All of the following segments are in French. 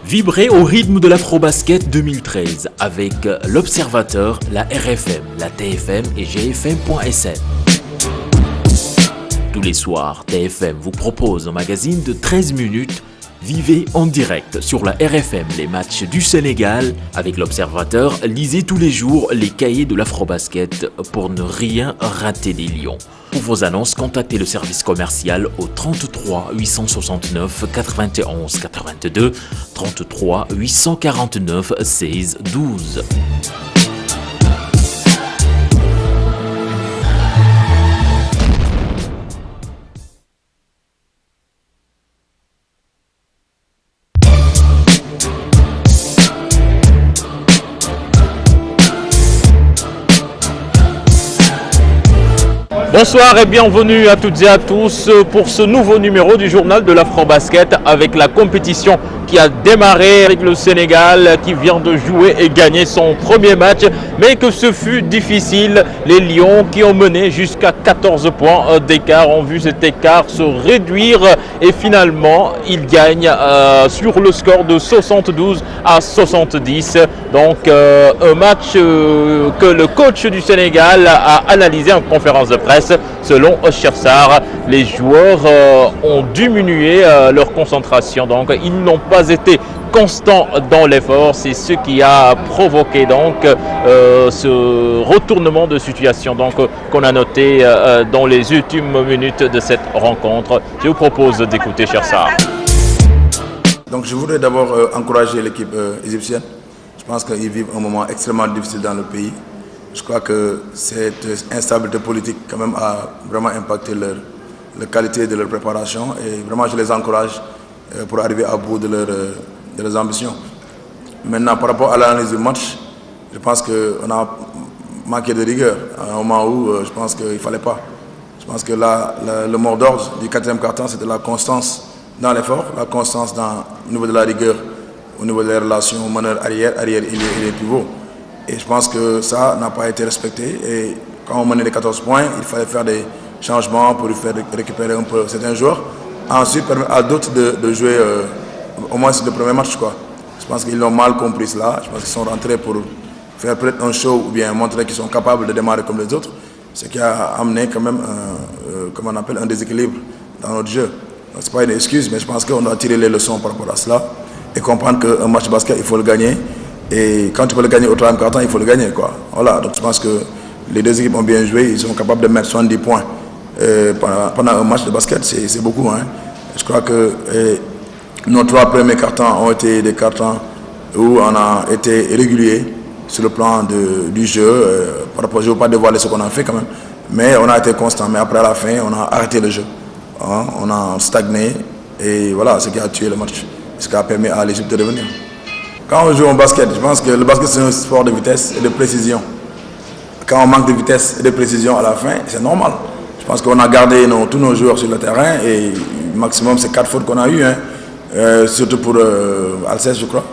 Vibrez au rythme de l'Afrobasket 2013 avec l'Observateur, la RFM, la TFM et GFM.sn. Tous les soirs, TFM vous propose un magazine de 13 minutes. Vivez en direct sur la RFM les matchs du Sénégal. Avec l'Observateur, lisez tous les jours les cahiers de l'Afrobasket pour ne rien rater des Lions. Pour vos annonces, contactez le service commercial au 33 869 91 82 33 849 16 12. Bonsoir et bienvenue à toutes et à tous pour ce nouveau numéro du journal de l'Afrobasket avec la compétition qui a démarré avec le Sénégal qui vient de jouer et gagner son premier match, mais que ce fut difficile. Les Lions qui ont mené jusqu'à 14 points d'écart ont vu cet écart se réduire et finalement ils gagnent sur le score de 72 à 70. Donc un match que le coach du Sénégal a analysé en conférence de presse. Selon Chersar, les joueurs ont diminué leur concentration, donc ils n'ont pas été constants dans l'effort. C'est ce qui a provoqué donc ce retournement de situation donc qu'on a noté dans les ultimes minutes de cette rencontre. Je vous propose d'écouter Chersar. Donc je voudrais d'abord encourager l'équipe égyptienne. Je pense qu'ils vivent un moment extrêmement difficile dans le pays. Je crois que cette instabilité politique quand même a vraiment impacté la qualité de leur préparation et vraiment je les encourage pour arriver à bout de leurs ambitions. Maintenant, par rapport à l'analyse du match, je pense qu'on a manqué de rigueur à un moment où je pense qu'il ne fallait pas. Je pense que là, le mot d'ordre du quatrième quart-temps, c'était la constance dans l'effort, la constance au niveau de la rigueur, au niveau des relations meneur-arrière, arrière et les pivots. Et je pense que ça n'a pas été respecté. Et quand on menait les 14 points, il fallait faire des changements pour faire récupérer un peu certains joueurs. Ensuite, permettre à d'autres de jouer au moins le premier match, quoi. Je pense qu'ils l'ont mal compris cela. Je pense qu'ils sont rentrés pour faire peut-être un show ou bien montrer qu'ils sont capables de démarrer comme les autres. Ce qui a amené quand même comment on appelle, un déséquilibre dans notre jeu. Ce n'est pas une excuse, mais je pense qu'on doit tirer les leçons par rapport à cela et comprendre qu'un match de basket, il faut le gagner. Et quand tu peux le gagner au troisième quart-temps, il faut le gagner, quoi. Voilà, donc je pense que les deux équipes ont bien joué, ils sont capables de mettre 70 points pendant un match de basket, c'est beaucoup. Hein. Je crois que nos trois premiers quart-temps ont été des quart-temps où on a été régulier sur le plan du jeu. Par rapport, je ne veux pas dévoiler ce qu'on a fait quand même, mais on a été constant. Mais après à la fin, on a arrêté le jeu. Hein. On a stagné et voilà ce qui a tué le match, ce qui a permis à l'Égypte de revenir. Quand on joue au basket, je pense que le basket c'est un sport de vitesse et de précision. Quand on manque de vitesse et de précision à la fin, c'est normal. Je pense qu'on a gardé tous nos joueurs sur le terrain et maximum c'est 4 fautes qu'on a eues, hein. Surtout pour Alcès, je crois.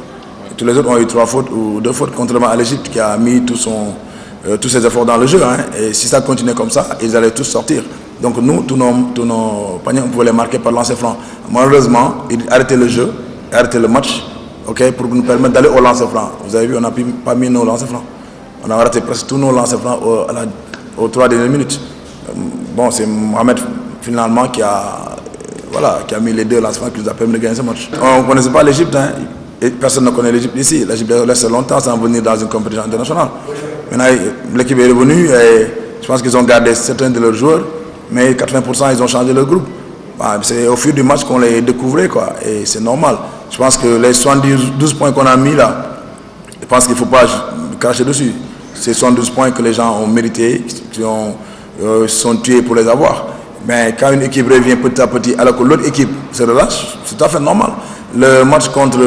Et tous les autres ont eu 3 fautes ou 2 fautes, contrairement à l'Égypte qui a mis tous ses efforts dans le jeu. Hein. Et si ça continuait comme ça, ils allaient tous sortir. Donc nous, tous nos paniers, on pouvait les marquer par lancer franc. Malheureusement, ils arrêtaient le jeu, arrêtaient le match. Okay, pour nous permettre d'aller au lancer franc. Vous avez vu, on n'a pas mis nos lancers francs. On a raté presque tous nos lancers francs aux 3 dernières minutes. Bon, c'est Mohamed finalement qui a mis les 2 lancers francs qui nous a permis de gagner ce match. On ne connaissait pas l'Égypte, hein, et personne ne connaît l'Égypte ici. L'Égypte a laissé longtemps sans venir dans une compétition internationale. Maintenant, l'équipe est revenue et je pense qu'ils ont gardé certains de leurs joueurs, mais 80% ils ont changé leur groupe. C'est au fil du match qu'on les découvrait, quoi, et c'est normal. Je pense que les 72 points qu'on a mis là, je pense qu'il ne faut pas cracher dessus. C'est 72 points que les gens ont mérité, qui sont tués pour les avoir. Mais quand une équipe revient petit à petit, alors que l'autre équipe se relâche, c'est tout à fait normal. Le match contre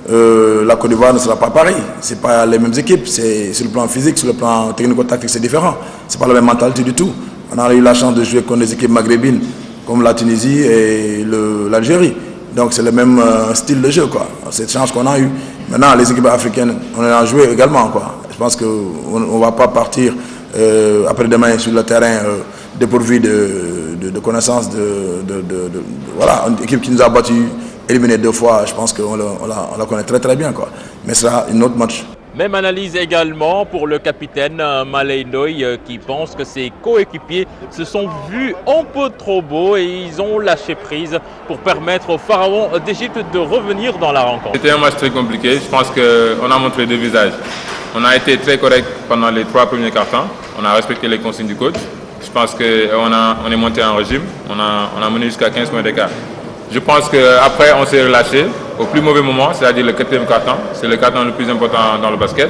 la Côte d'Ivoire ne sera pas pareil. Ce n'est pas les mêmes équipes. C'est sur le plan physique, sur le plan technico-tactique, c'est différent. Ce n'est pas la même mentalité du tout. On a eu la chance de jouer contre des équipes maghrébines comme la Tunisie et l'Algérie. Donc c'est le même style de jeu, quoi. C'est une chance qu'on a eu. Maintenant, les équipes africaines, on en a joué également, quoi. Je pense qu'on ne va pas partir après-demain sur le terrain dépourvu de connaissances voilà, une équipe qui nous a battu éliminé 2 fois, je pense qu'on la connaît très très bien, quoi. Mais ce sera une autre match. Même analyse également pour le capitaine Maley Ndoye qui pense que ses coéquipiers se sont vus un peu trop beaux et ils ont lâché prise pour permettre aux Pharaons d'Égypte de revenir dans la rencontre. C'était un match très compliqué, je pense qu'on a montré deux visages. On a été très correct pendant les 3 premiers quarts-temps, on a respecté les consignes du coach. Je pense qu'on est monté en régime, on a mené jusqu'à 15 points d'écart. Je pense qu'après on s'est relâché au plus mauvais moment, c'est-à-dire le 4e quart-temps. C'est le quart-temps le plus important dans le basket.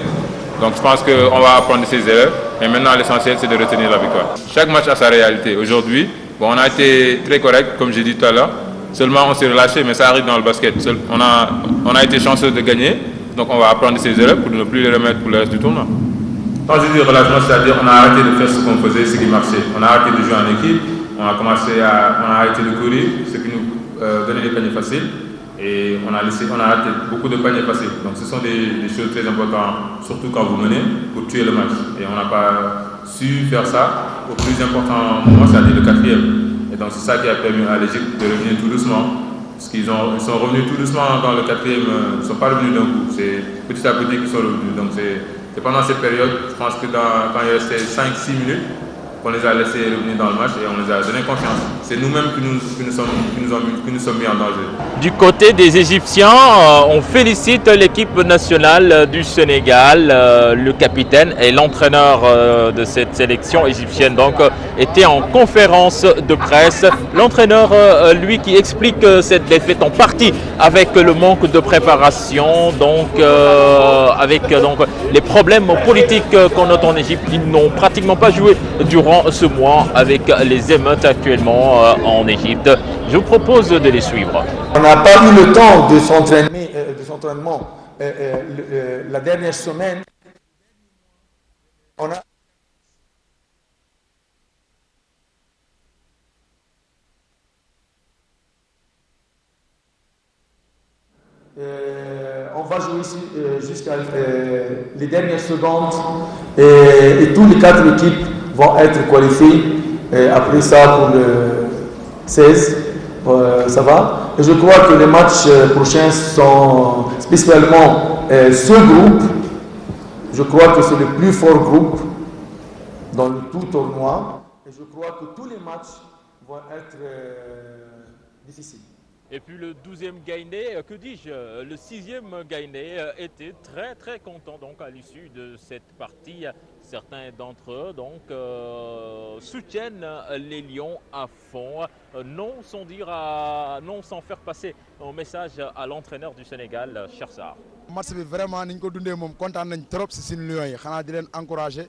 Donc je pense qu'on va apprendre de ses erreurs. Et maintenant l'essentiel c'est de retenir la victoire. Chaque match a sa réalité. Aujourd'hui, bon, on a été très correct, comme j'ai dit tout à l'heure. Seulement on s'est relâché, mais ça arrive dans le basket. On a été chanceux de gagner. Donc on va apprendre de ses erreurs pour ne plus les remettre pour le reste du tournoi. Quand je dis relâchement, c'est-à-dire qu'on a arrêté de faire ce qu'on faisait, ce qui marchait. On a arrêté de jouer en équipe. On a arrêté de courir, ce qui nous donnait des paniers faciles. Et on a arrêté beaucoup de paniers faciles. Donc ce sont des choses très importantes, surtout quand vous menez, pour tuer le match. Et on n'a pas su faire ça au plus important moment, c'est-à-dire le 4e. Et donc c'est ça qui a permis à l'Égypte de revenir tout doucement. Parce qu'ils sont revenus tout doucement dans le 4e, ils ne sont pas revenus d'un coup. C'est petit à petit qu'ils sont revenus. Donc c'est pendant cette période, je pense que quand il restait 5-6 minutes, on les a laissés revenir dans le match et on les a donné confiance. C'est nous-mêmes qui nous sommes mis en danger. Du côté des Égyptiens, on félicite l'équipe nationale du Sénégal. Le capitaine et l'entraîneur de cette sélection égyptienne donc, était en conférence de presse. L'entraîneur, lui, qui explique cette défaite en partie avec le manque de préparation, donc avec les problèmes politiques qu'on note en Égypte. Ils n'ont pratiquement pas joué durant ce mois avec les émeutes actuellement en Égypte. Je vous propose de les suivre. On n'a pas eu le temps de s'entraînement la dernière semaine. On va jouer ici jusqu'à les dernières secondes et tous les 4 équipes vont être qualifiées. Et après ça, pour le 16, ça va. Et je crois que les matchs prochains sont spécialement ce groupe. Je crois que c'est le plus fort groupe dans le tout tournoi. Et je crois que tous les matchs vont être difficiles. Et puis le 12e Gainé, que dis-je, le 6e Gainé était très très content donc à l'issue de cette partie. Certains d'entre eux donc soutiennent les Lions à fond, non sans faire passer un message à l'entraîneur du Sénégal, Chersar. Match bi vraiment niñ ko dundee moom kontaan nañ trop si suñu Lions yi xanaa di leen encourager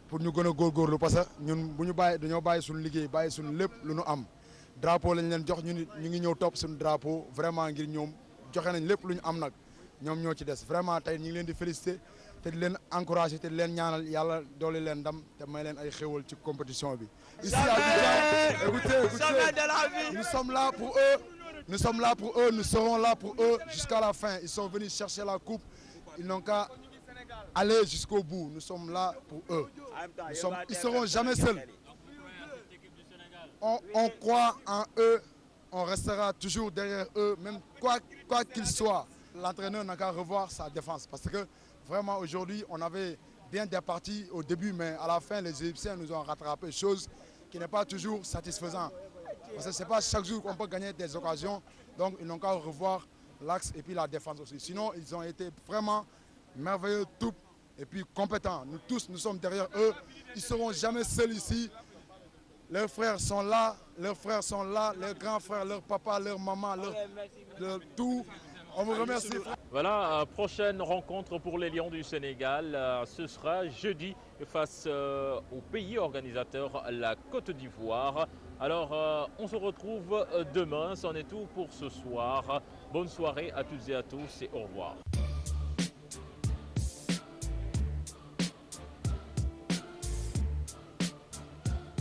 pour ñu gën a góorgóorlu parce que ñun bu ñu dañoo bàyyi suñu liggéey bàyyi suñu lépp lu ñu am. Drapeau lañ leen jox ñu ngi ñëw topp suñu drapeau vraiment ngir ñoom joxe nañ lépp lu ñu am nag ñoom ñoo ci des vraiment tey ñu ngi leen di féliciter te di leen encourager te di leen ñaanal yàlla doole leen ndam te may leen ay xéwal ci compétition bi. Ici à Abidjan, écoutez, nous sommes là pour eux, nous serons là pour eux jusqu'à la fin. Ils sont venus chercher la coupe, ils n'ont qu'à aller jusqu'au bout. Nous sommes là pour eux. Ils seront jamais seuls. On croit en eux, on restera toujours derrière eux, même quoi qu'il soit. L'entraîneur n'a qu'à revoir sa défense parce que vraiment aujourd'hui on avait bien départi au début, mais à la fin les Égyptiens nous ont rattrapé, chose qui n'est pas toujours satisfaisante. Parce que ce n'est pas chaque jour qu'on peut gagner des occasions, donc ils n'ont qu'à revoir l'axe et puis la défense aussi. Sinon ils ont été vraiment merveilleux, tout et puis compétents. Nous tous, nous sommes derrière eux, ils ne seront jamais seuls ici. Leurs frères sont là, leurs grands frères, leurs papas, leurs mamans, leur tout. On vous remercie. Voilà, prochaine rencontre pour les Lions du Sénégal. Ce sera jeudi face au pays organisateur, la Côte d'Ivoire. Alors, on se retrouve demain. C'en est tout pour ce soir. Bonne soirée à toutes et à tous et au revoir.